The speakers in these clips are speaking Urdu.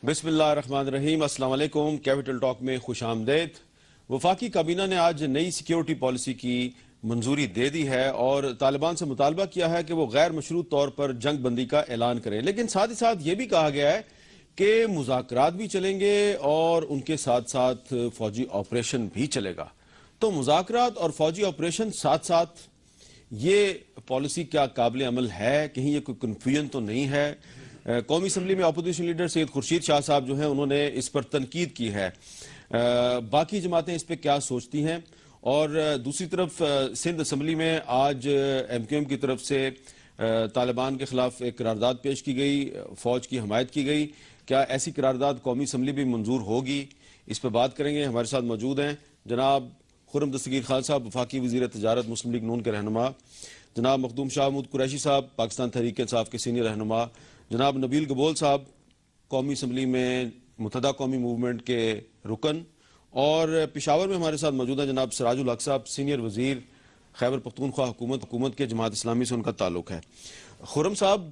بسم اللہ الرحمن الرحیم۔ السلام علیکم۔ کیپٹل ٹاک میں خوش آمدید۔ وفاقی کابینہ نے آج نئی سیکیورٹی پالیسی کی منظوری دے دی ہے اور طالبان سے مطالبہ کیا ہے کہ وہ غیر مشروط طور پر جنگ بندی کا اعلان کریں، لیکن ساتھ ہی ساتھ یہ بھی کہا گیا ہے کہ مذاکرات بھی چلیں گے اور ان کے ساتھ ساتھ فوجی آپریشن بھی چلے گا۔ تو مذاکرات اور فوجی آپریشن ساتھ ساتھ، یہ پالیسی کیا قابل عمل ہے؟ کہیں یہ کوئی کنفیوژن تو نہیں ہے؟ قومی اسمبلی میں اپوزیشن لیڈر سید خورشید شاہ صاحب جو ہیں انہوں نے اس پر تنقید کی ہے۔ باقی جماعتیں اس پہ کیا سوچتی ہیں؟ اور دوسری طرف سندھ اسمبلی میں آج ایم کیو ایم کی طرف سے طالبان کے خلاف ایک قرارداد پیش کی گئی، فوج کی حمایت کی گئی۔ کیا ایسی قرارداد قومی اسمبلی بھی منظور ہوگی؟ اس پہ بات کریں گے۔ ہمارے ساتھ موجود ہیں جناب خرم دستگیر خان صاحب، وفاقی وزیر تجارت مسلم لیگ نون کے رہنما، جناب مخدوم شاہ محمود قریشی صاحب، پاکستان تحریک انصاف کے سینئر رہنما، جناب نبیل گبول صاحب، قومی اسمبلی میں متحدہ قومی موومنٹ کے رکن، اور پشاور میں ہمارے ساتھ موجود ہیں جناب سراج الحق صاحب، سینئر وزیر خیبر پختونخوا حکومت کے جماعت اسلامی سے ان کا تعلق ہے۔ خرم صاحب،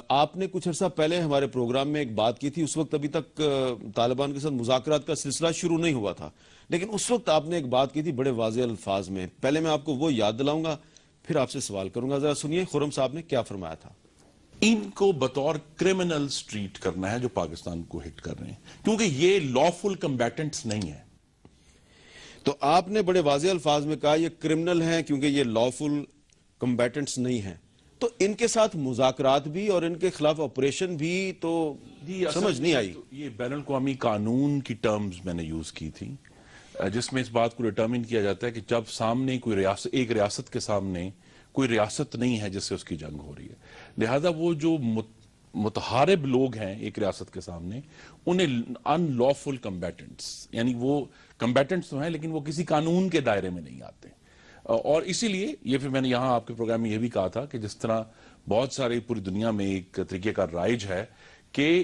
آپ نے کچھ عرصہ پہلے ہمارے پروگرام میں ایک بات کی تھی، اس وقت ابھی تک طالبان کے ساتھ مذاکرات کا سلسلہ شروع نہیں ہوا تھا، لیکن اس وقت آپ نے ایک بات کی تھی بڑے واضح الفاظ میں۔ پہلے میں آپ کو وہ یاد دلاؤں گا، پھر آپ سے سوال کروں گا۔ ذرا سنیے خرم صاحب نے کیا فرمایا تھا۔ ان کو بطور کرمنلز ٹریٹ کرنا ہے جو پاکستان کو ہٹ کر رہے ہیں، کیونکہ یہ لافل کمبیٹنٹس نہیں ہیں۔ تو آپ نے بڑے واضح الفاظ میں کہا یہ کرمنل ہیں کیونکہ یہ لافل کمبیٹنٹس نہیں ہیں، تو ان کے ساتھ مذاکرات بھی اور ان کے خلاف آپریشن بھی تو سمجھ نہیں آئی۔ یہ بین الاقوامی قانون کی ٹرمز میں نے یوز کی تھی، جس میں اس بات کو ڈٹرمن کیا جاتا ہے کہ جب سامنے کوئی ریاست، ایک ریاست کے سامنے کوئی ریاست نہیں ہے جس سے اس کی جنگ ہو رہی ہے، لہذا وہ جو متحارب لوگ ہیں ایک ریاست کے سامنے، انہیں ان لافل کمبیٹنٹس، یعنی وہ کمبیٹنٹس تو ہیں لیکن وہ کسی قانون کے دائرے میں نہیں آتے۔ اور اسی لیے یہ پھر میں نے یہاں آپ کے پروگرام میں یہ بھی کہا تھا کہ جس طرح بہت سارے پوری دنیا میں ایک طریقے کا رائج ہے کہ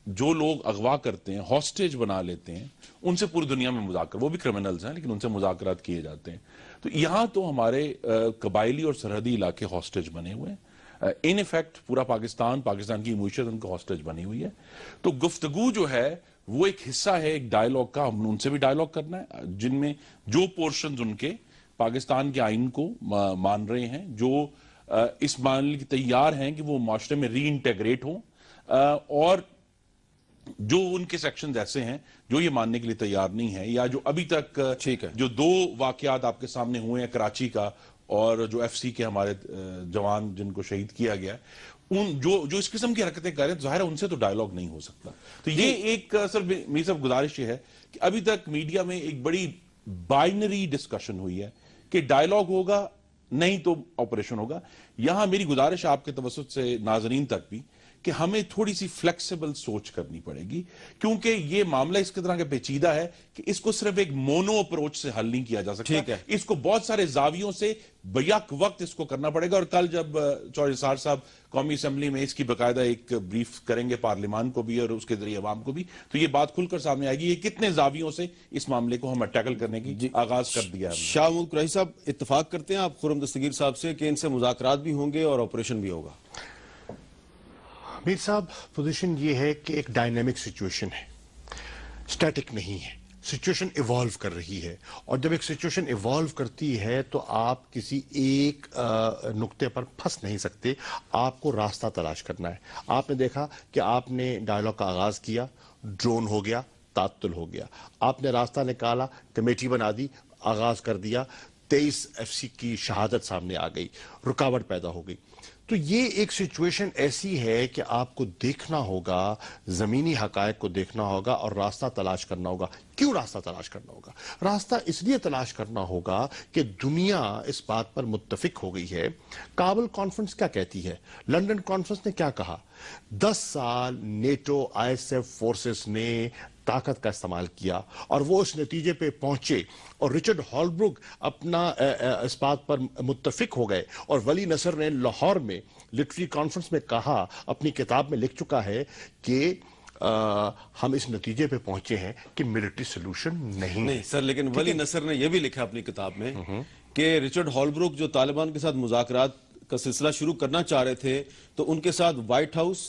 جو لوگ اغوا کرتے ہیں، ہاسٹیج بنا لیتے ہیں، ان سے پوری دنیا میں مذاکرات، وہ بھی کرمنلز ہیں لیکن ان سے مذاکرات کیے جاتے ہیں۔ تو یہاں تو ہمارے قبائلی اور سرحدی علاقے ہاسٹیج بنے ہوئے ہیں، ان ایفیکٹ پورا پاکستان کی معیشت ان کو ہاسٹیج بنی ہوئی ہے۔ تو گفتگو جو ہے وہ ایک حصہ ہے ایک ڈائیلاگ کا، ہم نے ان سے بھی ڈائیلاگ کرنا ہے جن میں جو پورشنز ان کے پاکستان کے آئین کو مان رہے ہیں، جو اس ماننے کے تیار ہیں کہ وہ معاشرے میں ری انٹیگریٹ ہوں، اور جو ان کے سیکشنز ایسے ہیں جو یہ ماننے کے لیے تیار نہیں ہے، یا جو ابھی تک جو دو واقعات آپ کے سامنے ہوئے ہیں کراچی کا اور جو ایف سی کے ہمارے جوان جن کو شہید کیا گیا، جو اس قسم کی حرکتیں کر رہے ہیں، ظاہر ہے ان سے تو ڈائیلاگ نہیں ہو سکتا۔ تو یہ ایک اصل میری صرف گزارش یہ ہے کہ ابھی تک میڈیا میں ایک بڑی بائنری ڈسکشن ہوئی ہے کہ ڈائیلاگ ہوگا نہیں تو آپریشن ہوگا۔ یہاں میری گزارش آپ کے توسط سے ناظرین تک بھی کہ ہمیں تھوڑی سی فلیکسیبل سوچ کرنی پڑے گی، کیونکہ یہ معاملہ اس طرح کا پیچیدہ ہے کہ اس کو صرف ایک مونو اپروچ سے حل نہیں کیا جا سکتا، اس کو بہت سارے زاویوں سے بیک وقت اس کو کرنا پڑے گا۔ اور کل جب چودھری نثار صاحب قومی اسمبلی میں اس کی باقاعدہ ایک بریف کریں گے پارلیمان کو بھی اور اس کے ذریعے عوام کو بھی، تو یہ بات کھل کر سامنے آئے گی یہ کتنے زاویوں سے اس معاملے کو ہم ٹیکل کرنے کی آغاز کر دیا ہے۔ شاہ محمود قریشی صاحب، اتفاق کرتے ہیں آپ خرم دستگیر صاحب سے کہ ان سے مذاکرات بھی ہوں گے اور آپریشن بھی ہوگا؟ میر صاحب، پوزیشن یہ ہے کہ ایک ڈائنامک سچویشن ہے، سٹیٹک نہیں ہے، سچویشن ایوالو کر رہی ہے، اور جب ایک سچویشن ایوالو کرتی ہے تو آپ کسی ایک نقطے پر پھنس نہیں سکتے، آپ کو راستہ تلاش کرنا ہے۔ آپ نے دیکھا کہ آپ نے ڈائیلاگ کا آغاز کیا، ڈرون ہو گیا، تعطل ہو گیا، آپ نے راستہ نکالا، کمیٹی بنا دی، آغاز کر دیا، 23 ایف سی کی شہادت سامنے آ گئی، رکاوٹ پیدا ہو گئی۔ تو یہ ایک سچویشن ایسی ہے کہ آپ کو دیکھنا ہوگا، زمینی حقائق کو دیکھنا ہوگا اور راستہ تلاش کرنا ہوگا۔ کیوں راستہ تلاش کرنا ہوگا؟ راستہ اس لیے تلاش کرنا ہوگا کہ دنیا اس بات پر متفق ہو گئی ہے۔ کابل کانفرنس کیا کہتی ہے؟ لندن کانفرنس نے کیا کہا؟ 10 سال NATO I S F forces نے طاقت کا استعمال کیا اور وہ اس نتیجے پہ پہنچے، اور رچرڈ ہالبروک اپنا اس بات پر متفق ہو گئے، اور ولی نصر نے لاہور میں لٹری کانفرنس میں کہا، اپنی کتاب میں لکھ چکا ہے کہ ہم اس نتیجے پہ پہنچے ہیں کہ ملٹری سلوشن نہیں سر، لیکن ولی نصر نے یہ بھی لکھا اپنی کتاب میں کہ رچرڈ ہالبروک جو طالبان کے ساتھ مذاکرات کا سلسلہ شروع کرنا چاہ رہے تھے تو ان کے ساتھ وائٹ ہاؤس،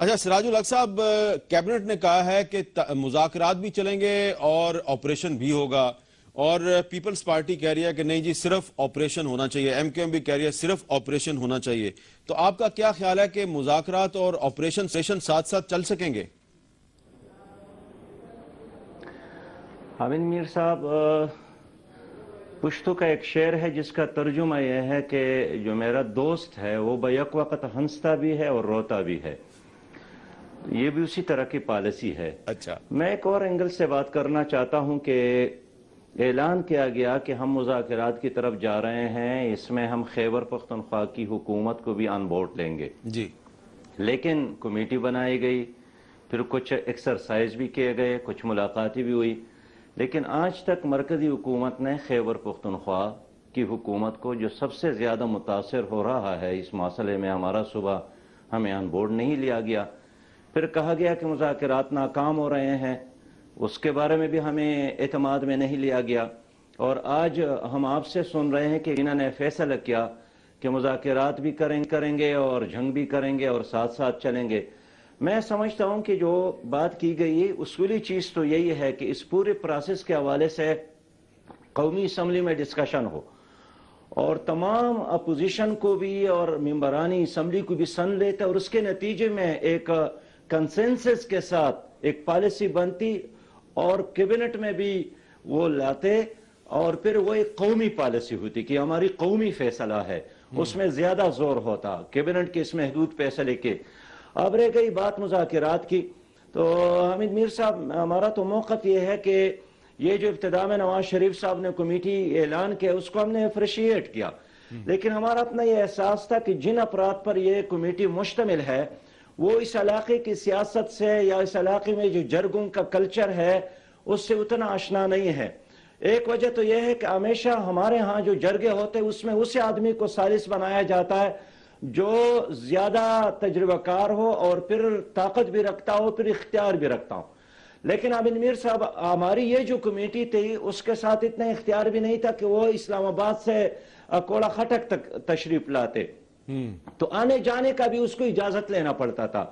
اچھا سراج الحق صاحب، کیبنٹ نے کہا ہے کہ مذاکرات بھی چلیں گے اور آپریشن بھی ہوگا، اور پیپلز پارٹی کہہ رہی ہے کہ نہیں جی صرف آپریشن ہونا چاہیے، ایم کیو ایم بھی کہہ رہی ہے صرف آپریشن ہونا چاہیے. تو آپ کا کیا خیال ہے کہ مذاکرات اور آپریشن سیشن ساتھ ساتھ چل سکیں گے؟ حامد میر صاحب، پشتو کا ایک شعر ہے جس کا ترجمہ یہ ہے کہ جو میرا دوست ہے وہ بیک وقت ہنستا بھی ہے اور روتا بھی ہے. یہ بھی اسی طرح کی پالیسی ہے. اچھا، میں ایک اور اینگل سے بات کرنا چاہتا ہوں کہ اعلان کیا گیا کہ ہم مذاکرات کی طرف جا رہے ہیں، اس میں ہم خیبر پختونخوا کی حکومت کو بھی آن بورڈ لیں گے. جی، لیکن کمیٹی بنائی گئی، پھر کچھ ایکسرسائز بھی کیے گئے، کچھ ملاقاتیں بھی ہوئی، لیکن آج تک مرکزی حکومت نے خیبر پختونخوا کی حکومت کو، جو سب سے زیادہ متاثر ہو رہا ہے اس مسئلے میں، ہمارا صوبہ، ہمیں آن بورڈ نہیں لیا گیا. پھر کہا گیا کہ مذاکرات ناکام ہو رہے ہیں، اس کے بارے میں بھی ہمیں اعتماد میں نہیں لیا گیا. اور آج ہم آپ سے سن رہے ہیں کہ انہوں نے فیصلہ کیا کہ مذاکرات بھی کریں گے اور جنگ بھی کریں گے اور ساتھ ساتھ چلیں گے. میں سمجھتا ہوں کہ جو بات کی گئی اصولی چیز تو یہی ہے کہ اس پورے پروسیس کے حوالے سے قومی اسمبلی میں ڈسکشن ہو اور تمام اپوزیشن کو بھی اور ممبرانی اسمبلی کو بھی سن لیتے، اور اس کے نتیجے میں ایک کنسنسس کے ساتھ ایک پالیسی بنتی اور کیبنٹ میں بھی وہ لاتے، اور پھر وہ ایک قومی پالیسی ہوتی کہ ہماری قومی فیصلہ ہے، اس میں زیادہ زور ہوتا کیبنٹ کے اس محدود فیصلے کے. اب رہ گئی بات مذاکرات کی، تو حامد میر صاحب ہمارا تو موقف یہ ہے کہ یہ جو ابتدا میں نواز شریف صاحب نے کمیٹی اعلان کیا اس کو ہم نے اپریشیٹ کیا، لیکن ہمارا اپنا یہ احساس تھا کہ جن افراد پر یہ کمیٹی مشتمل ہے وہ اس علاقے کی سیاست سے یا اس علاقے میں جو جرگوں کا کلچر ہے اس سے اتنا آشنا نہیں ہے. ایک وجہ تو یہ ہے کہ ہمیشہ ہمارے ہاں جو جرگے ہوتے ہیں اس میں اس آدمی کو ثالث بنایا جاتا ہے جو زیادہ تجربہ کار ہو اور پھر طاقت بھی رکھتا ہو، پھر اختیار بھی رکھتا ہو. لیکن حامد میر صاحب، ہماری یہ جو کمیٹی تھی اس کے ساتھ اتنا اختیار بھی نہیں تھا کہ وہ اسلام آباد سے کوڑا خٹک تک تشریف لاتے، تو آنے جانے کا بھی اس کو اجازت لینا پڑتا تھا.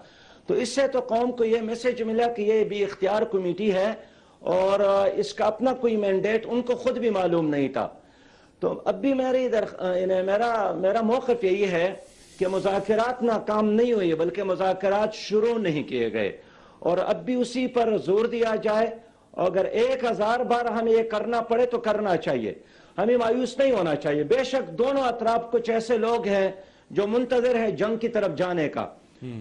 تو اس سے تو قوم کو یہ میسج ملا کہ یہ بھی اختیار کمیٹی ہے اور اس کا اپنا کوئی مینڈیٹ ان کو خود بھی معلوم نہیں تھا. تو اب بھی میرا موقف یہی ہے کہ مذاکرات ناکام نہیں ہوئے بلکہ مذاکرات شروع نہیں کیے گئے، اور اب بھی اسی پر زور دیا جائے. اگر 1000 بار ہمیں یہ کرنا پڑے تو کرنا چاہیے، ہمیں مایوس نہیں ہونا چاہیے. بے شک دونوں اطراف کچھ ایسے لوگ ہیں جو منتظر ہیں جنگ کی طرف جانے کا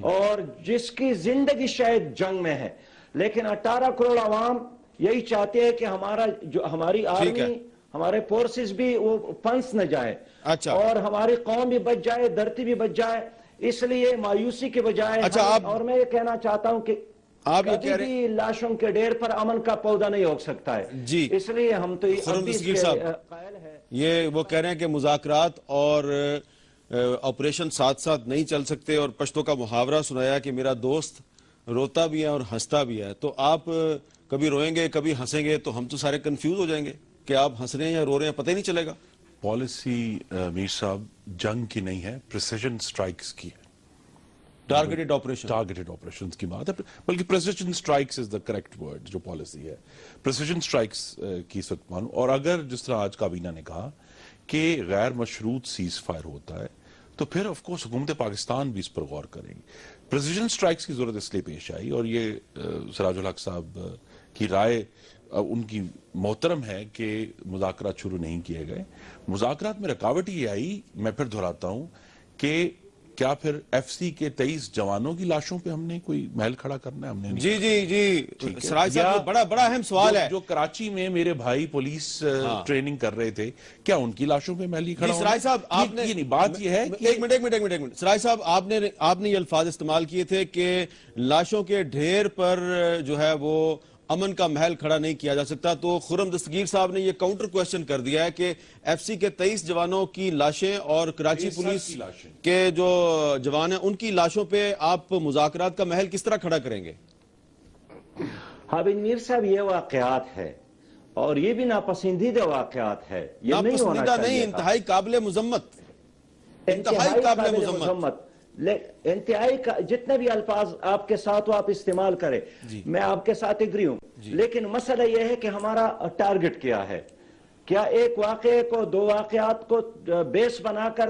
اور جس کی زندگی شاید جنگ میں ہے، لیکن 18 کروڑ عوام یہی چاہتے ہیں کہ ہماری آرمی، ہمارے فورسز بھی وہ پنس نہ جائے اور ہماری قوم بھی بچ جائے، دھرتی بھی بچ جائے. اس لیے مایوسی کے بجائے اور میں یہ کہنا چاہتا ہوں کہ کبھی بھی لاشوں کے ڈھیر پر امن کا پودا نہیں ہو سکتا ہے. جی، اس لیے ہم تو قائل ہیں. یہ وہ کہہ رہے ہیں کہ مذاکرات اور آپریشن ساتھ ساتھ نہیں چل سکتے، اور پشتو کا محاورہ سنایا کہ میرا دوست روتا بھی ہے اور ہنستا بھی ہے. تو آپ کبھی روئیں گے کبھی ہنسیں گے تو ہم تو سارے کنفیوز ہو جائیں گے کہ آپ ہنس رہے ہیں یا رو رہے ہیں، پتہ ہی نہیں چلے گا. پالیسی میر صاحب جنگ کی نہیں ہے، پریسیجن سٹرائکس کی ہے، ٹارگیٹڈ آپریشنز کی بات ہے، بلکہ precision strikes is the correct word. جو پالیسی ہے پریسیجن سٹرائکس کی سخت مانو. اور اگر جس طرح آج کابینہ نے کہا کہ غیر مشروط سیز فائر ہوتا ہے تو پھر آف کورس حکومت پاکستان بھی اس پر غور کریں گی. پریسیجن سٹرائکس کی ضرورت اس لیے پیش آئی، اور یہ سراج الحق صاحب کی رائے ان کی محترم ہے کہ مذاکرات شروع نہیں کیے گئے. مذاکرات میں رکاوٹ یہ آئی، میں پھر دہراتا ہوں، کہ کیا پھر ایف سی کے 23 جوانوں کی لاشوں پہ ہم نے کوئی محل کھڑا کرنا ہے؟ ہم نے جی سراج صاحب، بڑا اہم سوال ہے. جو کراچی میں میرے بھائی پولیس ٹریننگ کر رہے تھے، کیا ان کی لاشوں پہ محل کھڑا ہونا؟ سراج صاحب، آپ نے بات یہ ہے، ایک منٹ سراج صاحب، آپ نے یہ الفاظ استعمال کیے تھے کہ لاشوں کے ڈھیر پر جو ہے وہ امن کا محل کھڑا نہیں کیا جا سکتا. تو خرم دستگیر صاحب نے یہ کاؤنٹر کوشچن کر دیا ہے کہ ایف سی کے 23 جوانوں کی لاشیں اور کراچی پولیس کے جو جوان ہیں ان کی لاشوں پہ آپ مذاکرات کا محل کس طرح کھڑا کریں گے؟ حامد میر صاحب، یہ واقعات ہے اور یہ بھی ناپسندیدہ واقعات ہے. یہ ناپسندیدہ نہیں، انتہائی قابل مذمت. انتہائی جتنے بھی الفاظ آپ کے ساتھ آپ استعمال کریں میں آپ کے ساتھ اگری ہوں، لیکن مسئلہ یہ ہے کہ ہمارا ٹارگٹ کیا ہے؟ کیا ایک واقعے کو، دو واقعات کو بیس بنا کر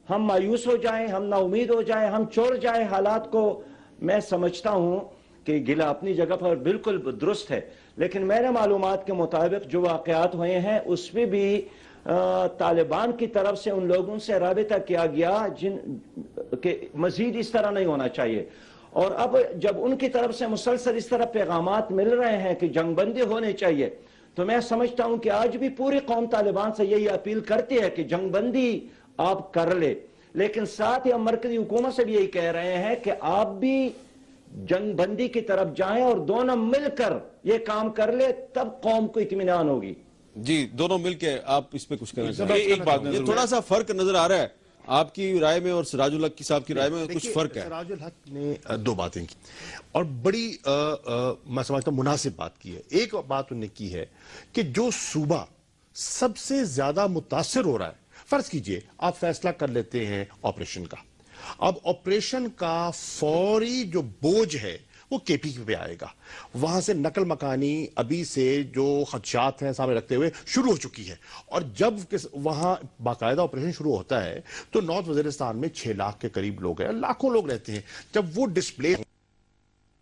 ہم مایوس ہو جائیں، ہم نا امید ہو جائیں، ہم چھوڑ جائیں حالات کو؟ میں سمجھتا ہوں کہ گلہ اپنی جگہ پر بالکل درست ہے، لیکن میرے معلومات کے مطابق جو واقعات ہوئے ہیں اس میں بھی طالبان کی طرف سے ان لوگوں سے رابطہ کیا گیا جن کہ مزید اس طرح نہیں ہونا چاہیے، اور اب جب ان کی طرف سے مسلسل اس طرح پیغامات مل رہے ہیں کہ جنگ بندی ہونی چاہیے، تو میں سمجھتا ہوں کہ آج بھی پوری قوم طالبان سے یہی اپیل کرتی ہے کہ جنگ بندی آپ کر لے، لیکن ساتھ ہی ہم مرکزی حکومت سے بھی یہی کہہ رہے ہیں کہ آپ بھی جنگ بندی کی طرف جائیں اور دونوں مل کر یہ کام کر لے، تب قوم کو اطمینان ہوگی۔ جی دونوں مل کے آپ اس پہ کچھ کرنا چاہیں؟ ایک بات یہ تھوڑا سا فرق نظر آ رہا ہے آپ کی رائے میں اور سراج الحق صاحب کی رائے میں کچھ فرق ہے۔ سراج الحق نے دو باتیں کی اور بڑی میں سمجھتا ہوں مناسب بات کی ہے۔ ایک بات انہوں نے کی ہے کہ جو صوبہ سب سے زیادہ متاثر ہو رہا ہے، فرض کیجئے آپ فیصلہ کر لیتے ہیں آپریشن کا، اب آپریشن کا فوری جو بوجھ ہے وہ کے پی پہ آئے گا، وہاں سے نقل مکانی ابھی سے جو خدشات ہیں سامنے رکھتے ہوئے شروع ہو چکی ہے، اور جب وہاں باقاعدہ آپریشن شروع ہوتا ہے تو نارتھ وزیرستان میں 6 لاکھ کے قریب لوگ ہیں، لاکھوں لوگ رہتے ہیں، جب وہ ڈسپلے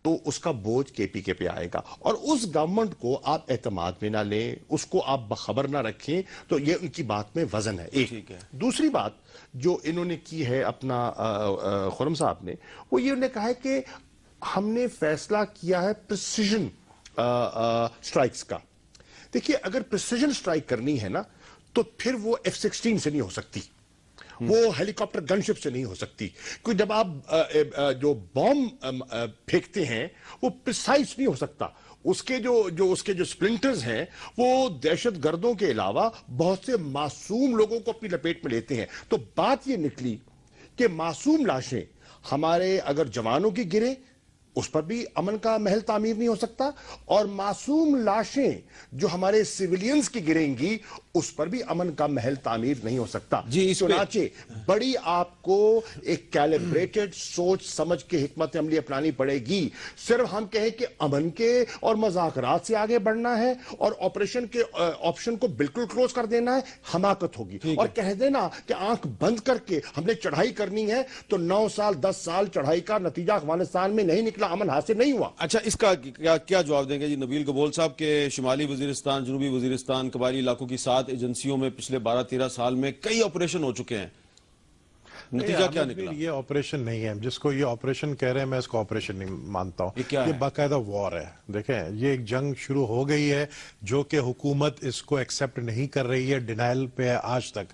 تو اس کا بوجھ کے پی کے پہ آئے گا، اور اس گورنمنٹ کو آپ اعتماد میں نہ لیں، اس کو آپ بخبر نہ رکھیں، تو یہ ان کی بات میں وزن ہے۔ ایک دوسری بات جو انہوں نے کی ہے اپنا خرم صاحب نے، وہ یہ انہوں نے کہا ہے کہ ہم نے فیصلہ کیا ہے پریسیجن سٹرائکس کا۔ دیکھیے اگر پریسیجن سٹرائک کرنی ہے نا تو پھر وہ F-16 سے نہیں ہو سکتی، وہ ہیلی کاپٹر گن شپ سے نہیں ہو سکتی، کیونکہ جب آپ جو بوم پھینکتے ہیں وہ پریسائز نہیں ہو سکتا، اس کے جو سپلنٹرز ہیں وہ دہشت گردوں کے علاوہ بہت سے معصوم لوگوں کو اپنی لپیٹ میں لیتے ہیں۔ تو بات یہ نکلی کہ معصوم لاشیں ہمارے اگر جوانوں کی گریں اس پر بھی امن کا محل تعمیر نہیں ہو سکتا، اور معصوم لاشیں جو ہمارے سیولینز کی گریں گی اس پر بھی امن کا محل تعمیر نہیں ہو سکتا۔ چنانچہ بڑی آپ کو ایک کیلیبریٹڈ سوچ سمجھ کے حکمت عملی اپنانی پڑے گی۔ صرف ہم کہیں کہ امن کے اور مذاکرات سے آگے بڑھنا ہے اور آپریشن کے آپشن کو بالکل کلوز کر دینا ہے، حماقت ہوگی، اور کہہ دینا کہ آنکھ بند کر کے ہم نے چڑھائی کرنی ہے تو 9 سال 10 سال چڑھائی کا نتیجہ افغانستان میں نہیں نکلا، امن حاصل نہیں ہوا۔ اچھا اس کا کیا جواب دیں گے جی نبیل قبول صاحب کہ شمالی وزیرستان، جنوبی وزیرستان، قبائلی علاقوں کی 7 ایجنسیوں میں پچھلے 12-13 سال میں کئی آپریشن ہو چکے ہیں، نتیجہ کیا نکلا؟ یہ آپریشن نہیں ہے، جس کو یہ آپریشن کہہ رہے ہیں میں اس کو آپریشن نہیں مانتا ہوں، یہ باقاعدہ وار ہے۔ دیکھیں یہ ایک جنگ شروع ہو گئی ہے جو کہ حکومت اس کو ایکسیپٹ نہیں کر رہی ہے، ڈینائل پہ ہے آج تک۔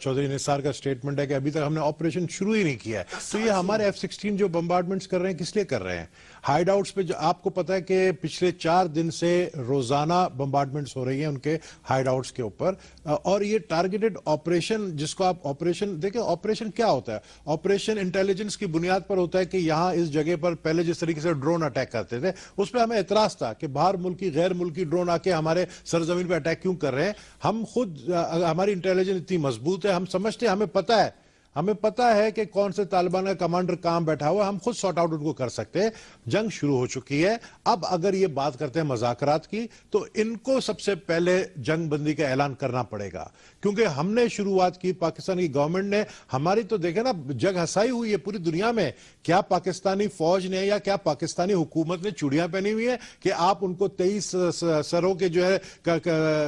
چودھری نثار کا سٹیٹمنٹ ہے کہ ابھی تک ہم نے آپریشن شروع ہی نہیں کیا ہے، تو یہ ہمارے F-16 جو بمبارڈمنٹس کر رہے ہیں کس لیے کر رہے ہیں؟ ہائیڈ آؤٹس پہ آپ کو پتا ہے کہ پچھلے 4 دن سے روزانہ بمبارڈمنٹس ہو رہی ہیں ان کے ہائیڈ آؤٹس کے اوپر، اور یہ ٹارگیٹڈ آپریشن جس کو آپ آپریشن دیکھیں، آپریشن کیا ہوتا ہے؟ آپریشن انٹیلیجنس کی بنیاد پر ہوتا ہے کہ یہاں اس جگہ پر پہلے جس طریقے سے ڈرون اٹیک کرتے تھے اس پہ ہمیں اعتراض تھا کہ باہر ملکی غیر ملکی ڈرون آ کے ہمارے سرزمین پہ اٹیک کیوں کر رہے ہیں؟ ہم خود ہماری انٹیلیجنس اتنی مضبوط ہے، ہم سمجھتے ہیں، ہمیں پتہ ہے کہ کون سے طالبان کا کمانڈر کام بیٹھا ہوا ہے، ہم خود سارٹ آؤٹ ان کو کر سکتے ہیں۔ جنگ شروع ہو چکی ہے، اب اگر یہ بات کرتے ہیں مذاکرات کی تو ان کو سب سے پہلے جنگ بندی کا اعلان کرنا پڑے گا، کیونکہ ہم نے شروعات کی، پاکستان کی گورنمنٹ نے، ہماری تو دیکھیں نا جگ ہسائی ہوئی ہے پوری دنیا میں، کیا پاکستانی فوج نے یا کیا پاکستانی حکومت نے چوڑیاں پہنی ہوئی ہیں کہ آپ ان کو 23 سروں کے جو ہے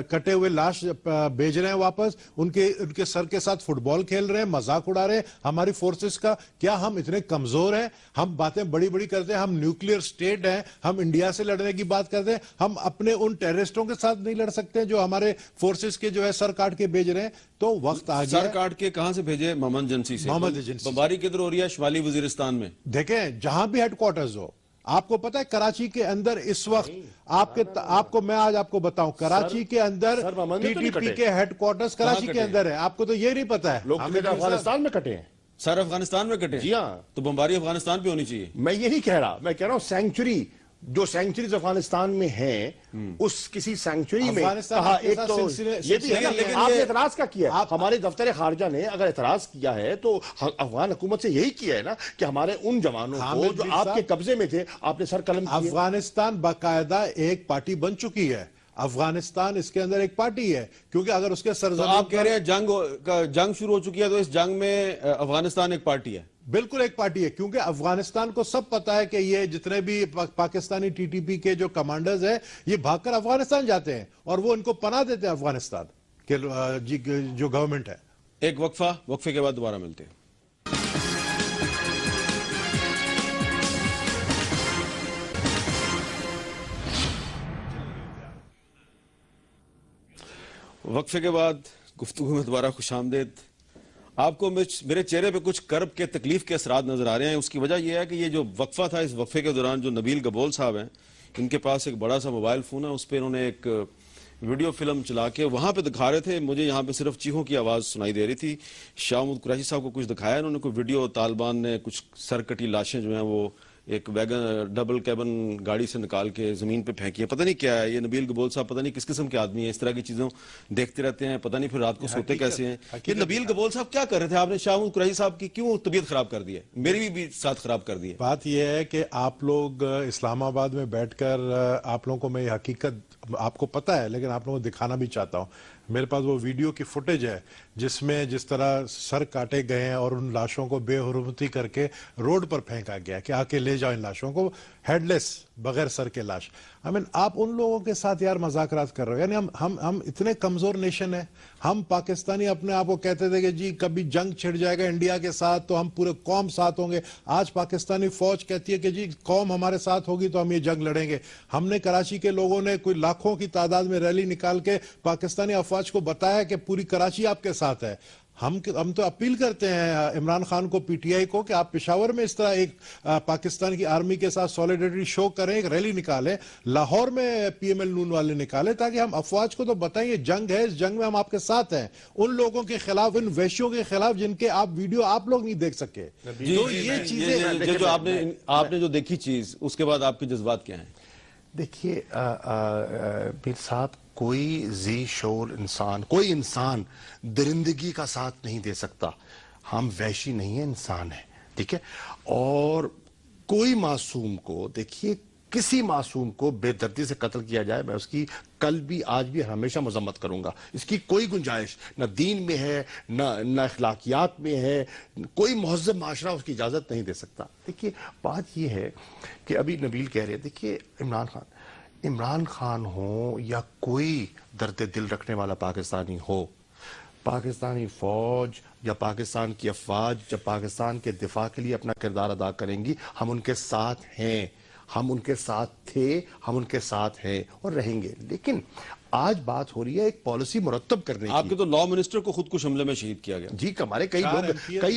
کٹے ہوئے لاش بھیج رہے ہیں واپس، ان کے سر کے ساتھ فٹ بال کھیل رہے ہیں، مذاق اڑا رہے ہیں ہماری فورسز کا؟ کیا ہم اتنے کمزور ہیں؟ ہم باتیں بڑی بڑی کرتے ہیں، ہم نیوکلیئر سٹیٹ ہیں، ہم انڈیا سے لڑنے کی بات کرتے ہیں، ہم اپنے ان ٹیررسٹوں کے ساتھ نہیں لڑ سکتے جو ہمارے فورسز کے جو ہے سر کاٹ کے بھیج رہے ہیں؟ تو وقت آ گیا۔ سر کاٹ کے کہاں سے بھیجے؟ محمد ایجنسی سے۔ محمد ایجنسی بمباری کدھر ہو رہی ہے؟ شمالی وزیرستان میں۔ دیکھیں جہاں بھی ہیڈ کوارٹرز ہو، آپ کو پتا ہے کراچی کے اندر اس وقت آپ کو میں آج آپ کو بتاؤں، کراچی کے اندر ٹی ٹی پی کے ہیڈ کوارٹرز کراچی کے اندر ہے، آپ کو تو یہ نہیں پتا ہے۔ لوگ افغانستان میں کٹے ہیں، سر افغانستان میں کٹے؟ جی ہاں، تو بمباری افغانستان پہ ہونی چاہیے۔ میں یہ نہیں کہہ رہا، میں کہہ رہا ہوں سینکچری جو سینکچریز افغانستان میں ہیں اس کسی سینکچری میں افغانستان کہا کے ایک ساتھ تو یہ بھی ہے نا، لیکن آپ نے یہ- اعتراض کیا کیا ہے؟ ہمارے دفتر خارجہ نے اگر اعتراض کیا ہے تو افغان حکومت سے یہی کیا ہے نا کہ ہمارے ان جوانوں کو حامد جو میر آپ کے صاحب، قبضے میں تھے آپ نے سر قلم کیے. افغانستان باقاعدہ ایک پارٹی بن چکی ہے. افغانستان اس کے اندر ایک پارٹی ہے، کیونکہ اگر اس کے تو سرزمین آپ کہہ رہے ہیں جنگ شروع ہو چکی ہے، تو اس جنگ میں افغانستان ایک پارٹی ہے. بالکل ایک پارٹی ہے، کیونکہ افغانستان کو سب پتا ہے کہ یہ جتنے بھی پاکستانی ٹی ٹی پی کے جو کمانڈرز ہیں یہ بھاگ کر افغانستان جاتے ہیں اور وہ ان کو پناہ دیتے ہیں افغانستان کے جو گورنمنٹ ہے. ایک وقفے کے بعد دوبارہ ملتے ہیں. وقفے کے بعد گفتگو میں دوبارہ خوش آمدید. آپ کو میرے چہرے پہ کچھ کرب کے تکلیف کے اثرات نظر آ رہے ہیں. اس کی وجہ یہ ہے کہ یہ جو وقفہ تھا، اس وقفے کے دوران جو نبیل گبول صاحب ہیں، ان کے پاس ایک بڑا سا موبائل فون ہے، اس پہ انہوں نے ایک ویڈیو فلم چلا کے وہاں پہ دکھا رہے تھے. مجھے یہاں پہ صرف چیخوں کی آواز سنائی دے رہی تھی. شاہ محمود قریشی صاحب کو کچھ دکھایا انہوں نے، کوئی ویڈیو طالبان نے کچھ سرکٹی لاشیں جو ہیں وہ ایک ویگن ڈبل کیبن گاڑی سے نکال کے زمین پہ پھینکی ہے. پتہ نہیں کیا ہے یہ نبیل گبول صاحب، پتہ نہیں کس قسم کے آدمی ہیں، اس طرح کی چیزوں دیکھتے رہتے ہیں، پتہ نہیں پھر رات کو سوتے کیسے ہیں. یہ نبیل گبول صاحب کیا کر رہے تھے؟ آپ نے شاہ محمود قریشی صاحب کی کیوں طبیعت خراب کر دی ہے؟ میری بھی ساتھ خراب کر دی ہے. بات یہ ہے کہ آپ لوگ اسلام آباد میں بیٹھ کر آپ لوگوں کو میں یہ حقیقت آپ کو پتا ہے، لیکن آپ لوگوں کو دکھانا بھی چاہتا ہوں. میرے پاس وہ ویڈیو کی فوٹیج ہے جس میں جس طرح سر کاٹے گئے ہیں اور ان لاشوں کو بے حرمتی کر کے روڈ پر پھینکا گیا کہ آ کے لے جاؤ ان لاشوں کو، ہیڈ لیس بغیر سر کے لاش. آپ ان لوگوں کے ساتھ یار مذاکرات کر رہے ہو. یعنی ہم اتنے کمزور نیشن ہیں. ہم پاکستانی اپنے آپ کو کہتے تھے کہ جی کبھی جنگ چھڑ جائے گا انڈیا کے ساتھ تو ہم پورے قوم ساتھ ہوں گے. آج پاکستانی فوج کہتی ہے کہ جی قوم ہمارے ساتھ ہوگی تو ہم یہ جنگ لڑیں گے. ہم نے کراچی کے لوگوں نے کوئی لاکھوں کی تعداد میں ریلی نکال کے پاکستانی افواج کو بتایا کہ پوری کراچی آپ کے ساتھ ہے. ہم تو اپیل کرتے ہیں عمران خان کو، پی ٹی آئی کو، کہ آپ پشاور میں اس طرح ایک پاکستان کی آرمی کے ساتھ سولیڈریٹی شو کریں، ایک ریلی نکالیں. لاہور میں پی ایم ایل نون والے نکالیں تاکہ ہم افواج کو تو بتائیں یہ جنگ ہے، اس جنگ میں ہم آپ کے ساتھ ہیں. ان لوگوں کے خلاف، ان وحشیوں کے خلاف جن کے آپ ویڈیو آپ لوگ نہیں دیکھ سکے. تو یہ چیزیں جو آپ نے جو دیکھی چیز، اس کے بعد آپ کے جذبات کیا ہیں؟ دیکھیے میر صاحب، کوئی ذی شعور انسان، کوئی انسان درندگی کا ساتھ نہیں دے سکتا. ہم وحشی نہیں ہیں، انسان ہیں، ٹھیک ہے. اور کوئی معصوم کو، دیکھیے کسی معصوم کو بے دردی سے قتل کیا جائے، میں اس کی کل بھی آج بھی ہمیشہ مذمت کروں گا. اس کی کوئی گنجائش نہ دین میں ہے، نہ اخلاقیات میں ہے. کوئی مہذب معاشرہ اس کی اجازت نہیں دے سکتا. دیکھیے بات یہ ہے کہ ابھی نبیل کہہ رہے، دیکھیے عمران خان ہو یا کوئی درد دل رکھنے والا پاکستانی ہو، پاکستانی فوج یا پاکستان کی افواج جب پاکستان کے دفاع کے لیے اپنا کردار ادا کریں گی، ہم ان کے ساتھ ہیں. ہم ان کے ساتھ تھے، ہم ان کے ساتھ ہیں اور رہیں گے. لیکن آج بات ہو رہی ہے ایک پالیسی مرتب کرنے کی. آپ کے تو لا منسٹر کو خود کش حملے میں شہید کیا گیا. جی ہمارے کئی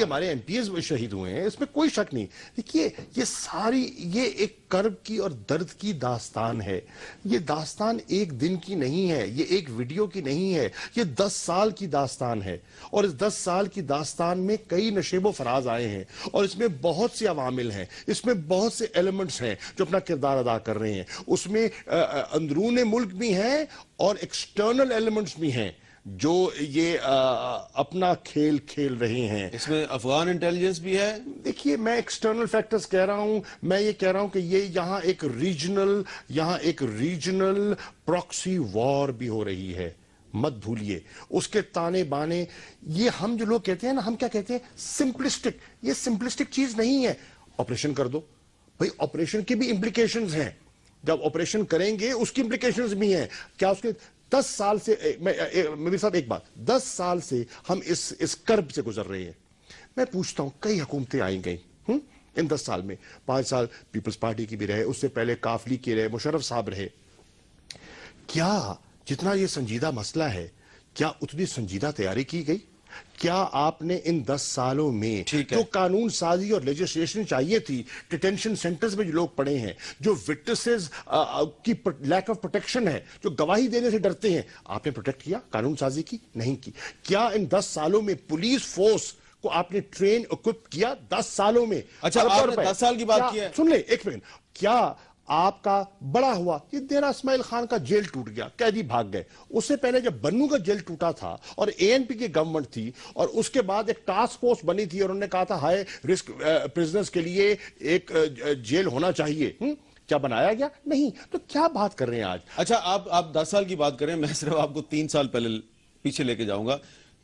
ہمارے ایم پی ایز شہید ہوئے ہیں، اس میں کوئی شک نہیں. دیکھیے یہ ایک کرب کی اور درد کی داستان ہے. یہ داستان ایک دن کی نہیں ہے، یہ ایک ویڈیو کی نہیں ہے، یہ 10 سال کی داستان ہے. اور اس 10 سال کی داستان میں کئی نشیب و فراز آئے ہیں اور اس میں بہت سے عوامل ہیں، اس میں بہت سے ایلیمنٹس ہیں جو اپنا کردار ادا کر رہے ہیں. اس میں اندرون ملک بھی ہیں اور ایکسٹرنل ایلیمنٹس بھی ہیں جو یہ اپنا کھیل کھیل رہے ہیں. اس میں افغان انٹیلیجنس بھی ہے. دیکھیے میں ایکسٹرنل فیکٹرز کہہ رہا ہوں، میں یہ کہہ رہا ہوں کہ یہ یہاں ایک ریجنل پراکسی وار بھی ہو رہی ہے. مت بھولیے اس کے تانے بانے. یہ ہم جو لوگ کہتے ہیں نا، ہم کیا کہتے ہیں، سمپلسٹک. یہ سمپلسٹک چیز نہیں ہے. آپریشن کر دو بھائی، آپریشن کی بھی امپلیکیشنز ہیں. جب آپریشن کریں گے اس کی امپلیکیشنز بھی ہیں. کیا اس کے 10 سال سے میرے صاحب ایک بات، 10 سال سے ہم اس کرب سے گزر رہے ہیں. میں پوچھتا ہوں کئی حکومتیں آئی گئی ان 10 سال میں. 5 سال پیپلز پارٹی کی بھی رہے، اس سے پہلے کاف لیگ کے رہے، مشرف صاحب رہے. کیا جتنا یہ سنجیدہ مسئلہ ہے، کیا اتنی سنجیدہ تیاری کی گئی؟ کیا آپ نے ان 10 سالوں میں جو قانون سازی اور لیجسلیشن چاہیے تھی، ڈیٹینشن سینٹرز میں جو لوگ پڑے ہیں، جو وٹنسز کی لیک آف پروٹیکشن ہے، جو گواہی دینے سے ڈرتے ہیں، آپ نے پروٹیکٹ کیا؟ قانون سازی کی؟ نہیں کی. کیا ان 10 سالوں میں پولیس فورس کو آپ نے ٹرین اکوپ کیا؟ 10 سالوں میں. اچھا آپ نے 10 سال کی بات کی ہے. سن لیں ایک منٹ. کیا آپ کا بڑا ہوا، یہ دیرا اسماعیل خان کا جیل ٹوٹ گیا، قیدی بھاگ گئے. اس سے پہلے جب بنو کا جیل ٹوٹا تھا اور ANP کی گورنمنٹ تھی اور اس کے بعد ایک ٹاسک فورس بنی تھی اور انہوں نے کہا تھا ہائی رسک پرزنرز کے لیے ایک جیل ہونا چاہیے، کیا بنایا گیا؟ نہیں. تو کیا بات کر رہے ہیں آج؟ اچھا آپ 10 سال کی بات کریں، میں صرف آپ کو 3 سال پہلے پیچھے لے کے جاؤں گا.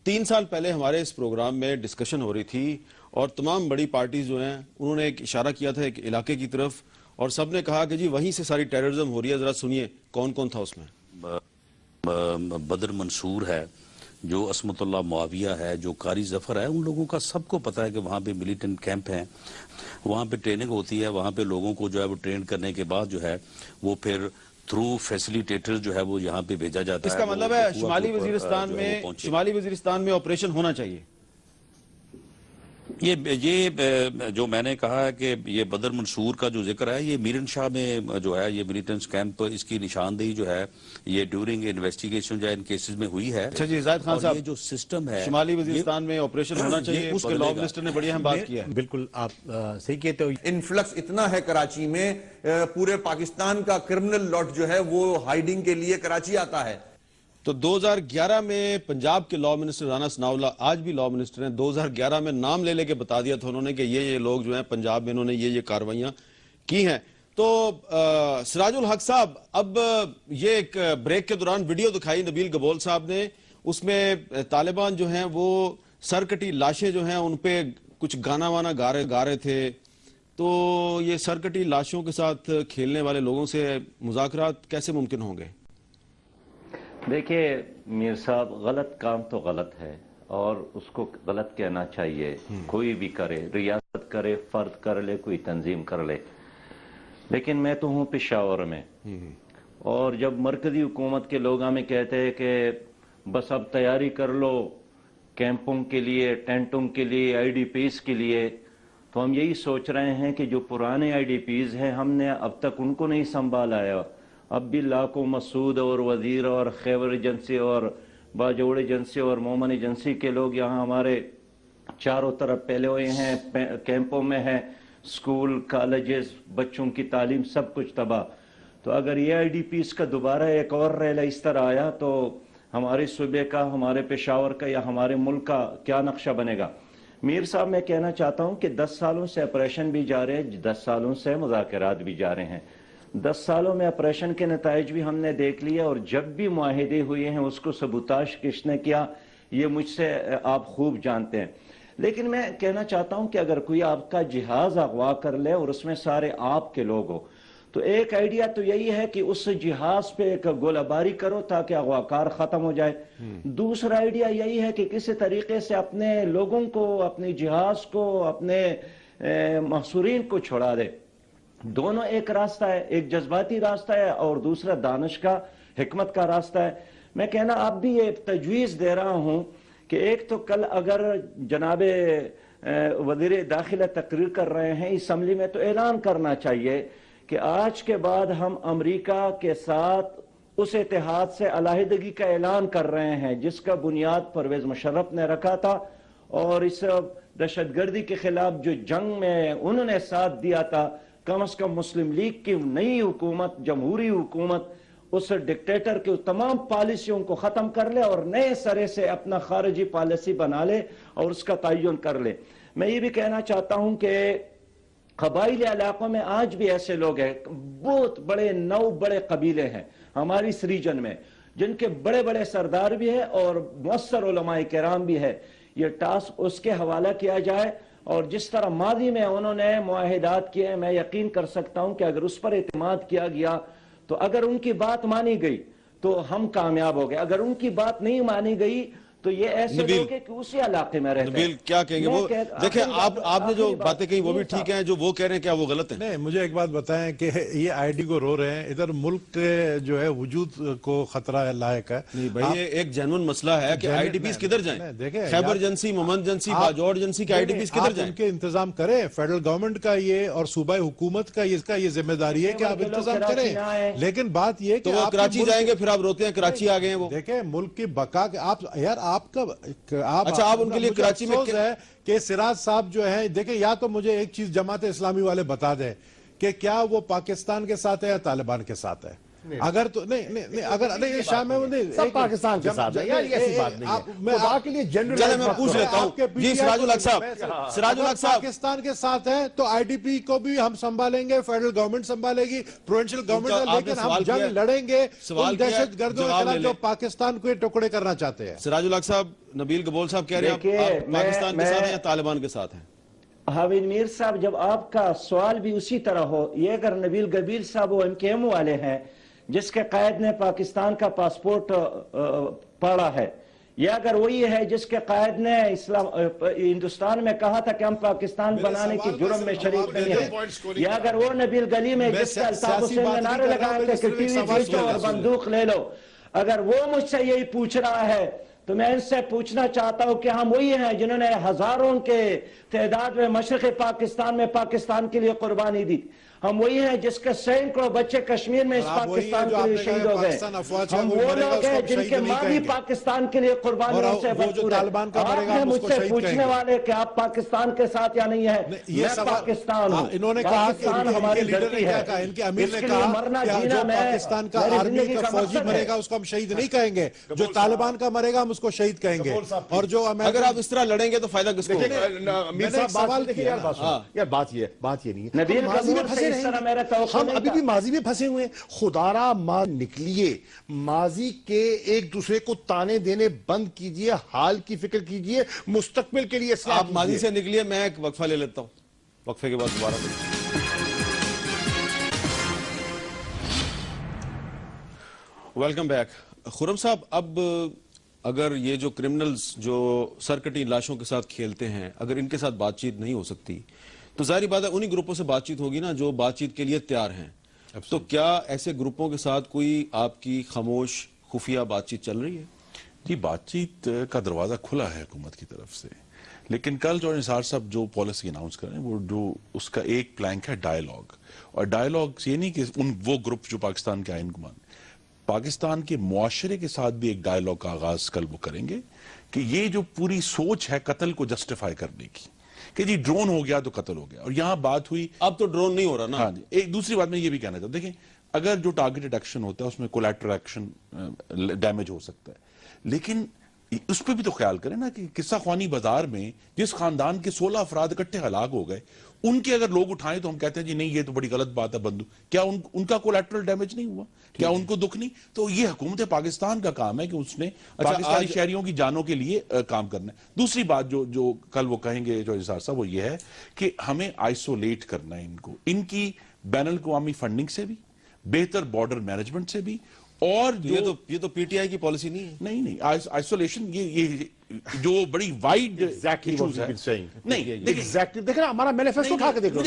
3 سال پہلے ہمارے اس پروگرام میں ڈسکشن ہو رہی تھی اور تمام بڑی پارٹیز جو ہیں انہوں نے ایک اشارہ کیا تھا ایک علاقے کی طرف اور سب نے کہا کہ جی وہیں سے ساری ٹیررزم ہو رہی ہے. ذرا سنیے کون کون تھا اس میں. بدر منصور ہے، جو عصمت اللہ معاویہ ہے، جو قاری ظفر ہے، ان لوگوں کا سب کو پتا ہے کہ وہاں پہ ملیٹنٹ کیمپ ہیں، وہاں پہ ٹریننگ ہوتی ہے، وہاں پہ لوگوں کو جو ہے وہ ٹرین کرنے کے بعد جو ہے وہ پھر تھرو فیسیلیٹیٹر جو ہے وہ یہاں پہ بھیجا جاتا ہے. اس کا مطلب ہے شمالی وزیرستان میں آپریشن ہونا چاہیے. یہ جو میں نے کہا ہے کہ یہ بدر منصور کا جو ذکر ہے، یہ میرن شاہ میں جو ہے یہ ملیٹنٹس کیمپ، اس کی نشاندہی جو ہے یہ ڈیورنگ انویسٹیگیشن جو ہے ان کیسز میں ہوئی ہے. اچھا جی زاہد خان صاحب، یہ جو سسٹم ہے شمالی وزیرستان میں آپریشن ہونا چاہیے، اس کے لاء منسٹر نے بڑی اہم بات کی ہے. بالکل آپ صحیح کہتے ہو. انفلکس اتنا ہے کراچی میں، پورے پاکستان کا کرمنل لاٹ جو ہے وہ ہائیڈنگ کے لیے کراچی آتا ہے. تو 2011 میں پنجاب کے لاء منسٹر رانا ثناء اللہ آج بھی لاء منسٹر ہیں. 2011 میں نام لے کے بتا دیا تھا انہوں نے کہ یہ لوگ جو ہیں پنجاب میں انہوں نے یہ کارروائیاں کی ہیں. تو سراج الحق صاحب، اب یہ ایک بریک کے دوران ویڈیو دکھائی نبیل گبول صاحب نے، اس میں طالبان جو ہیں وہ سرکٹی لاشیں جو ہیں ان پہ کچھ گانا وانا گا رہے تھے. تو یہ سرکٹی لاشوں کے ساتھ کھیلنے والے لوگوں سے مذاکرات کیسے ممکن ہوں گے؟ دیکھیے میر صاحب، غلط کام تو غلط ہے اور اس کو غلط کہنا چاہیے. کوئی بھی کرے، ریاست کرے، فرد کر لے، کوئی تنظیم کر لے. لیکن میں تو ہوں پشاور میں، اور جب مرکزی حکومت کے لوگ ہمیں کہتے ہیں کہ بس اب تیاری کر لو کیمپوں کے لیے، ٹینٹوں کے لیے، IDPs کے لیے، تو ہم یہی سوچ رہے ہیں کہ جو پرانے IDPs ہیں ہم نے اب تک ان کو نہیں سنبھالا ہے. اب بھی لاکھوں مسعود اور وزیر اور خیبر ایجنسی اور باجوڑ ایجنسی اور مومن ایجنسی کے لوگ یہاں ہمارے چاروں طرف پھیلے ہوئے ہیں، کیمپوں میں ہیں، سکول، کالجز، بچوں کی تعلیم سب کچھ تباہ. تو اگر یہ IDPs کا دوبارہ ایک اور ریلا اس طرح آیا تو ہمارے صوبے کا، ہمارے پشاور کا یا ہمارے ملک کا کیا نقشہ بنے گا؟ میر صاحب، میں کہنا چاہتا ہوں کہ 10 سالوں سے آپریشن بھی جا رہے ہیں، 10 سالوں سے مذاکرات بھی جا رہے ہیں. 10 سالوں میں آپریشن کے نتائج بھی ہم نے دیکھ لیے، اور جب بھی معاہدے ہوئے ہیں اس کو سبوتاش کس نے کیا یہ مجھ سے آپ خوب جانتے ہیں. لیکن میں کہنا چاہتا ہوں کہ اگر کوئی آپ کا جہاز اغوا کر لے اور اس میں سارے آپ کے لوگ ہو، تو ایک آئیڈیا تو یہی ہے کہ اس جہاز پہ ایک گولہ باری کرو تاکہ اغواکار ختم ہو جائے. دوسرا آئیڈیا یہی ہے کہ کسی طریقے سے اپنے لوگوں کو، اپنے جہاز کو، اپنے محصورین کو چھوڑا دے. دونوں ایک راستہ ہے، ایک جذباتی راستہ ہے اور دوسرا دانش کا، حکمت کا راستہ ہے. میں کہنا آپ بھی یہ تجویز دے رہا ہوں کہ ایک تو کل اگر جناب وزیر داخلہ تقریر کر رہے ہیں اسمبلی میں، تو اعلان کرنا چاہیے کہ آج کے بعد ہم امریکہ کے ساتھ اس اتحاد سے علیحدگی کا اعلان کر رہے ہیں جس کا بنیاد پرویز مشرف نے رکھا تھا، اور اس دہشت گردی کے خلاف جو جنگ میں انہوں نے ساتھ دیا تھا. کم از کم مسلم لیگ کی نئی حکومت، جمہوری حکومت، اس ڈکٹیٹر کے تمام پالیسیوں کو ختم کر لے اور نئے سرے سے اپنا خارجی پالیسی بنا لے اور اس کا تعین کر لے. میں یہ بھی کہنا چاہتا ہوں کہ قبائلی علاقوں میں آج بھی ایسے لوگ ہیں، بہت بڑے 9 بڑے قبیلے ہیں ہماری اس ریجن میں جن کے بڑے بڑے سردار بھی ہیں اور مؤثر علماء کرام بھی ہے. یہ ٹاسک اس کے حوالہ کیا جائے، اور جس طرح ماضی میں انہوں نے معاہدات کیے، میں یقین کر سکتا ہوں کہ اگر اس پر اعتماد کیا گیا تو اگر ان کی بات مانی گئی تو ہم کامیاب ہو گئے. اگر ان کی بات نہیں مانی گئی تو یہ ایسے لوگ ہیں کہ اسی علاقے میں رہتے ہیں. نبیل کیا کہیں گے؟ وہ دیکھیں آپ نے جو باتیں کہیں وہ بھی ٹھیک ہیں، جو وہ کہہ رہے ہیں کیا وہ غلط ہیں؟ نہیں، مجھے ایک بات بتائیں کہ یہ ID کو رو رہے ہیں، ادھر ملک کے جو ہے وجود کو خطرہ لاحق ہے. نہیں بھائی، یہ ایک جینون مسئلہ ہے کہ IDPs کدھر جائیں؟ خیبر ایجنسی، مومن ایجنسی، باجوڑ ایجنسی کے IDPs کدھر جائیں؟ ان کے انتظام کریں. فیڈرل گورنمنٹ کا یہ اور صوبائی حکومت کا یہ ذمہ داری ہے کہ آپ انتظام کریں. لیکن بات یہ کہ وہ کراچی جائیں گے، پھر آپ روتے ہیں کراچی آ گئے ہیں. وہ دیکھیں ملک کی بقا کے آپ کا اچھا آپ ان کے لیے کراچی میں ہے کہ سراج صاحب جو ہیں، دیکھیں یا تو مجھے ایک چیز جماعت اسلامی والے بتا دیں کہ کیا وہ پاکستان کے ساتھ ہے یا طالبان کے ساتھ ہے. اگر تو نہیں اگر نہیں شاہ محمود نہیں سب پاکستان کے ساتھ ہے یار, یہ ایسی بات نہیں ہے. خدا کے لیے جنرل میں پوچھ لیتا ہوں جی سراج الحق صاحب, سراج الحق صاحب پاکستان کے ساتھ ہے تو آئی ڈی پی کو بھی ہم سنبھالیں گے, فیڈرل گورنمنٹ سنبھالے گی, پروونشل گورنمنٹ, لیکن ہم جنگ لڑیں گے ان دہشت گردوں کے خلاف جو پاکستان کو ٹکڑے کرنا چاہتے ہیں. سراج الحق صاحب, نبیل گبول صاحب کہہ رہے ہیں آپ پاکستان کے ساتھ ہیں یا طالبان کے ساتھ ہیں؟ حامد میر صاحب, جب آپ کا سوال بھی اسی طرح ہو, یہ اگر نبیل گبیل صاحب وہ MKM والے ہیں جس کے قائد نے پاکستان کا پاسپورٹ پاڑا ہے, یا اگر وہی ہے جس کے قائد نے ہندوستان میں کہا تھا کہ ہم پاکستان بنانے کی جرم میں شریک نہیں ہیں, یا اگر وہ نبیل گلی میں جس کا الطاف حسین نے نعرے لگائے تھے کہ ٹی وی بیچو اور بندوق لے لو, اگر وہ مجھ سے یہی پوچھ رہا ہے تو میں ان سے پوچھنا چاہتا ہوں کہ ہم وہی ہیں جنہوں نے ہزاروں کے تعداد میں مشرقی پاکستان میں پاکستان کے لیے قربانی دی, ہم وہی ہیں جس کے سینکڑوں بچے کشمیر میں اس پاکستان کے لیے شہید ہو گئے, ہم وہ لوگ ہیں جن کے ماں بھی پاکستان کے لیے قربانیوں سے بھرپور ہے. آپ نے مجھ سے پوچھنے والے کہ آپ پاکستان کے ساتھ یا نہیں ہے, میں پاکستان ہوں, انہوں نے کہا کہ پاکستان ہماری دھرتی ہے, ان کے امیر اس نے کے لیے مرنا کہا جینا جو پاکستان کا آرمی کا فوجی مرے گا اس کو ہم شہید نہیں کہیں گے, جو طالبان کا مرے گا ہم اس کو شہید کہیں گے. اور جو اگر آپ اس طرح لڑیں گے تو فائدہ کس کو ہوگا؟ میر صاحب سوال دیکھیں یار, بات یہ نہیں ہے, نبیل گبول سے اس طرح میرا توقع ہم ابھی بھی ماضی میں پھنسے ہوئے ہیں. خدارا ماں نکلیے, ماضی کے ایک دوسرے کو تانے دینے بند کیجئے, حال کی فکر کیجئے, مستقبل کے لیے آپ ماضی سے نکلیے. میں ایک وقفہ لے لیتا ہوں, وقفے کے بعد دوبارہ ویلکم بیک. خرم صاحب, اب اگر یہ جو کرمنلز جو سرکٹی لاشوں کے ساتھ کھیلتے ہیں, اگر ان کے ساتھ بات چیت نہیں ہو سکتی تو ظاہری بات ہے انہی گروپوں سے بات چیت ہوگی نا جو بات چیت کے لیے تیار ہیں. تو کیا ایسے گروپوں کے ساتھ کوئی آپ کی خاموش خفیہ بات چیت چل رہی ہے؟ جی, بات چیت کا دروازہ کھلا ہے حکومت کی طرف سے, لیکن کل جو نثار صاحب جو پالیسی اناؤنس کر رہے ہیں وہ جو اس کا ایک پلانک ہے ڈائیلاگ. اور ڈائیلاگ یہ نہیں کہ وہ گروپ جو پاکستان کے آئین کو مان, پاکستان کے معاشرے کے ساتھ بھی ایک ڈائیلاگ کا آغاز کل وہ کریں گے کہ یہ جو پوری سوچ ہے قتل کو جسٹیفائی کرنے کی کہ جی ڈرون ہو گیا تو قتل ہو گیا, اور یہاں بات ہوئی اب تو ڈرون نہیں ہو رہا نا. ہاں جی, ایک دوسری بات میں یہ بھی کہنا چاہتا ہوں, دیکھیں اگر جو ٹارگیٹڈ ایکشن ہوتا ہے اس میں کولیٹرل ایکشن ڈیمیج ہو سکتا ہے, لیکن اس پہ بھی تو خیال کریں نا کہ قصہ خوانی بازار میں جس خاندان کے 16 افراد اکٹھے ہلاک ہو گئے, ان کے اگر لوگ اٹھائیں تو ہم کہتے ہیں جی نہیں یہ تو بڑی غلط بات ہے بندوق, کیا ان کا کولیٹرل ڈیمیج نہیں ہوا, کیا ان کو دکھ نہیں؟ تو یہ حکومت پاکستان کا کام ہے کہ اس نے پاکستانی شہریوں کی جانوں کے لیے کام کرنا ہے. دوسری بات جو کل وہ کہیں گے جو نثار صاحب, وہ یہ ہے کہ ہمیں آئسولیٹ کرنا ہے ان کو, ان کی بین الاقوامی فنڈنگ سے بھی, بہتر بارڈر مینجمنٹ سے بھی, اور یہ تو پی ٹی آئی کی پالیسی نہیں ہے. نہیں آئسولیشن یہ جو بڑی وائڈ ایشوز ہے. نہیں دیکھیں ہمارا مینیفیسٹو اٹھا کے دیکھ لو,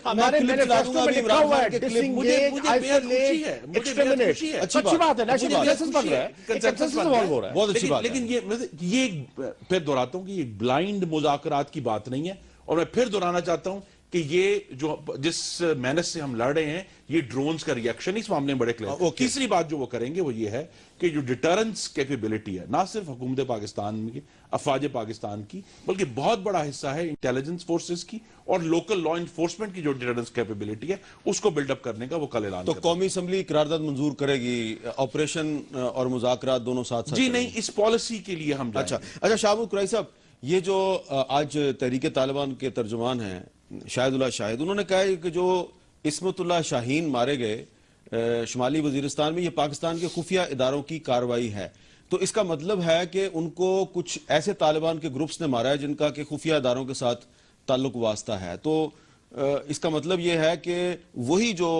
ہمارے مینیفیسٹو میں لکھا ہوا ہے ڈسنگیج, آئسولیٹ, ایکسٹرمنیٹ. اچھی بات ہے, نیشنل کنسنسس بن رہا ہے, کنسنسس ایوالو ہو رہا ہے, بہت اچھی بات ہے. لیکن یہ پھر دہراتا ہوں کہ یہ بلائنڈ مذاکرات کی بات نہیں ہے, اور میں پھر دہرانا چاہتا ہوں کہ یہ جو جس محنت سے ہم لڑ رہے ہیں یہ ڈرونز کا ریئیکشن اس معاملے میں بڑے کلیئر. تیسری بات جو وہ کریں گے وہ یہ ہے کہ جو ڈیٹرنس کیپیبلٹی ہے نہ صرف حکومت پاکستان کی, افواج پاکستان کی, بلکہ بہت بڑا حصہ ہے انٹیلیجنس فورسز کی اور لوکل لا انفورسمنٹ کی جو ڈیٹرنس کیپیبلٹی ہے اس کو بلڈ اپ کرنے کا وہ کل اعلان تو قومی اسمبلی قرارداد منظور کرے گی, آپریشن اور مذاکرات دونوں ساتھ جی نہیں, اس پالیسی کے لیے ہم اچھا شاہ محمود قریشی صاحب, یہ جو آج تحریک طالبان کے ترجمان ہیں شاہد اللہ شاہد, انہوں نے کہا ہے کہ جو عصمت اللہ شاہین مارے گئے شمالی وزیرستان میں یہ پاکستان کے خفیہ اداروں کی کارروائی ہے. تو اس کا مطلب ہے کہ ان کو کچھ ایسے طالبان کے گروپس نے مارا ہے جن کا کہ خفیہ اداروں کے ساتھ تعلق واسطہ ہے. تو اس کا مطلب یہ ہے کہ وہی جو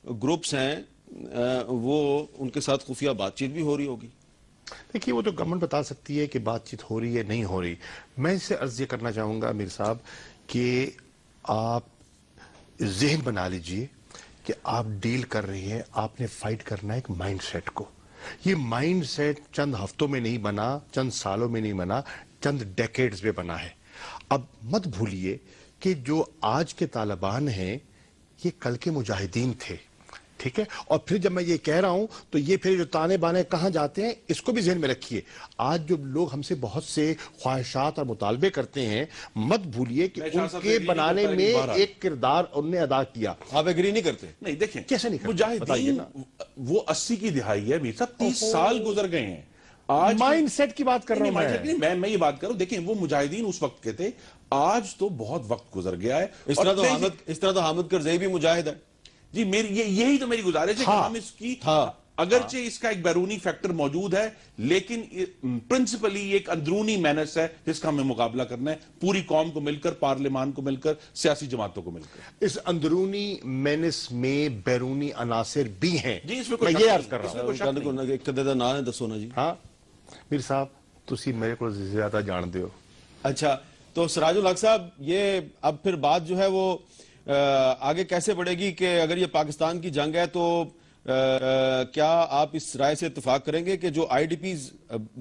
گروپس ہیں وہ ان کے ساتھ خفیہ بات چیت بھی ہو رہی ہوگی. دیکھیے وہ تو گورنمنٹ بتا سکتی ہے کہ بات چیت ہو رہی ہے نہیں ہو رہی. میں اس سے عرض یہ کرنا چاہوں گا امیر صاحب کہ آپ ذہن بنا لیجئے کہ آپ ڈیل کر رہے ہیں, آپ نے فائٹ کرنا ہے ایک مائنڈ سیٹ کو. یہ مائنڈ سیٹ چند ہفتوں میں نہیں بنا, چند سالوں میں نہیں بنا, چند ڈیکیڈز میں بنا ہے. اب مت بھولیے کہ جو آج کے طالبان ہیں یہ کل کے مجاہدین تھے. ٹھیک ہے. اور پھر جب میں یہ کہہ رہا ہوں تو یہ پھر جو تانے بانے کہاں جاتے ہیں اس کو بھی ذہن میں رکھیے. آج جو لوگ ہم سے بہت سے خواہشات اور مطالبے کرتے ہیں مت بھولیے کہ ان کے بنانے میں ایک کردار انہوں نے ادا کیا. آپ ایگری نہیں کرتے؟ نہیں دیکھیں کیسے نہیں کرتے؟ مجاہدین وہ 80 کی دہائی ہے میر صاحب، 30 سال گزر گئے ہیں. آج مائنڈ سیٹ کی بات کر رہا ہوں میں یہ بات کروں. دیکھیں وہ مجاہدین اس وقت کے تھے، آج تو بہت وقت گزر گیا ہے. اس طرح تو حامد کرزئی بھی مجاہد ہے. جی یہی تو میری گزارش ہے کہ ہم اس کی اگرچہ اس کا ایک بیرونی فیکٹر موجود ہے لیکن پرنسپلی ایک اندرونی مینس ہے جس کا ہمیں مقابلہ کرنا ہے پوری قوم کو مل کر، پارلیمان کو مل کر، سیاسی جماعتوں کو مل کر. اس اندرونی مینس میں بیرونی عناصر بھی ہیں. جی اس میں میں یہ عرض کر رہا ہوں. ایک نام دسو نا جی. ہاں میر صاحب تسی میرے کو زیادہ جان دیو. اچھا تو سراج الحق صاحب یہ اب پھر بات جو ہے وہ آگے کیسے بڑھے گی کہ اگر یہ پاکستان کی جنگ ہے تو کیا آپ اس رائے سے اتفاق کریں گے کہ جو آئی ڈی پیز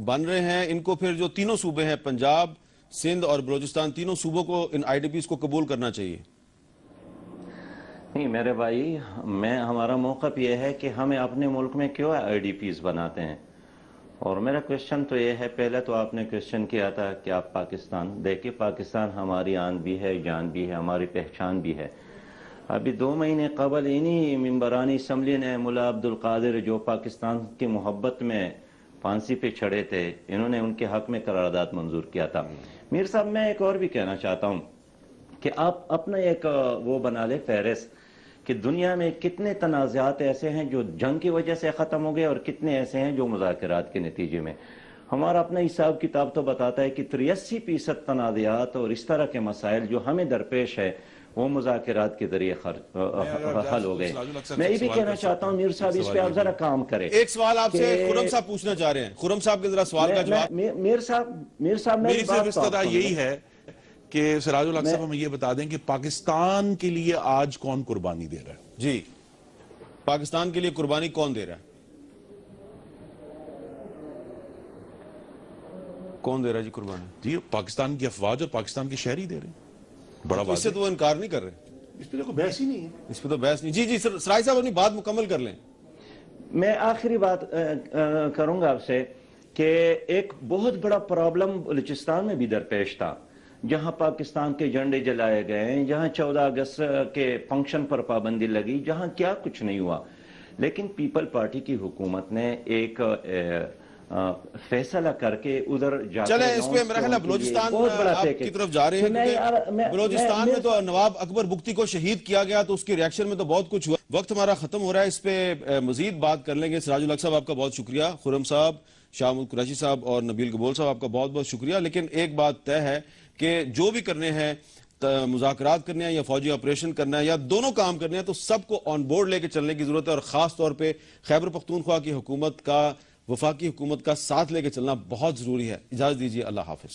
بن رہے ہیں ان کو پھر جو تینوں صوبے ہیں پنجاب، سندھ اور بلوچستان، تینوں صوبوں کو ان آئی ڈی پیز کو قبول کرنا چاہیے؟ نہیں میرے بھائی، ہمارا موقف یہ ہے کہ ہمیں اپنے ملک میں کیوں آئی ڈی پیز بناتے ہیں. اور میرا کوشچن تو یہ ہے، پہلے تو آپ نے کوشچن کیا تھا کہ آپ پاکستان دیکھیں، پاکستان ہماری آن بھی ہے، جان بھی ہے، ہماری پہچان بھی ہے. ابھی 2 مہینے قبل انہی ممبرانی اسمبلی نے ملا عبدالقادر جو پاکستان کی محبت میں پھانسی پہ چڑھے تھے، انہوں نے ان کے حق میں قرارداد منظور کیا تھا. میر صاحب میں ایک اور بھی کہنا چاہتا ہوں کہ آپ اپنا ایک وہ بنا لے فہرست کہ دنیا میں کتنے تنازعات ایسے ہیں جو جنگ کی وجہ سے ختم ہو گئے اور کتنے ایسے ہیں جو مذاکرات کے نتیجے میں. ہمارا اپنا حساب کتاب تو بتاتا ہے کہ 83% تنازعات اور اس طرح کے مسائل جو ہمیں درپیش ہے وہ مذاکرات کے ذریعے حل ہو گئے. میں یہ بھی کہنا چاہتا ہوں میر صاحب اس پہ آپ ذرا کام کریں. ایک سوال آپ سے خرم صاحب پوچھنا چاہ رہے ہیں. خرم صاحب کے ذرا سوال کا جواب. میر صاحب میری صرف استدعا یہی ہے کہ سراج الحق صاحب ہمیں یہ بتا دیں کہ پاکستان کے لیے آج کون قربانی دے رہا ہے؟ جی پاکستان کے لیے قربانی کون دے رہا ہے؟ کون دے رہا ہے جی قربانی؟ جی پاکستان کی افواج اور پاکستان کے شہری دے رہے ہیں. بڑا اس سے تو وہ انکار نہیں کر رہے. اس پہ تو کوئی بحث ہی نہیں ہے. اس پہ تو بحث نہیں. جی سراج صاحب اپنی بات مکمل کر لیں. میں آخری بات کروں گا آپ سے کہ ایک بہت بڑا پرابلم بلوچستان میں بھی درپیش تھا جہاں پاکستان کے جھنڈے جلائے گئے، جہاں 14 اگست کے فنکشن پر پابندی لگی، جہاں کیا کچھ نہیں ہوا. لیکن پیپل پارٹی کی حکومت نے ایک فیصلہ کر کے ادھر جا چلیں اس پہ میرا خیال ہے بلوچستان آپ کی طرف جا رہے ہیں. بلوچستان میں تو نواب اکبر بگٹی کو شہید کیا گیا تو اس کے ریاکشن میں تو بہت کچھ ہوا. وقت ہمارا ختم ہو رہا ہے، اس پہ مزید بات کر لیں گے. سراج الحق صاحب آپ کا بہت شکریہ، خرم صاحب، شاہ محمود قریشی صاحب اور نبیل گبول صاحب آپ کا بہت بہت شکریہ. لیکن ایک بات طے ہے کہ جو بھی کرنے ہیں، مذاکرات کرنے ہیں یا فوجی آپریشن کرنا ہے یا دونوں کام کرنے ہیں، تو سب کو آن بورڈ لے کے چلنے کی ضرورت ہے. اور خاص طور پہ خیبر پختونخوا کی حکومت کا، وفاقی حکومت کا ساتھ لے کے چلنا بہت ضروری ہے. اجازت دیجیے، اللہ حافظ.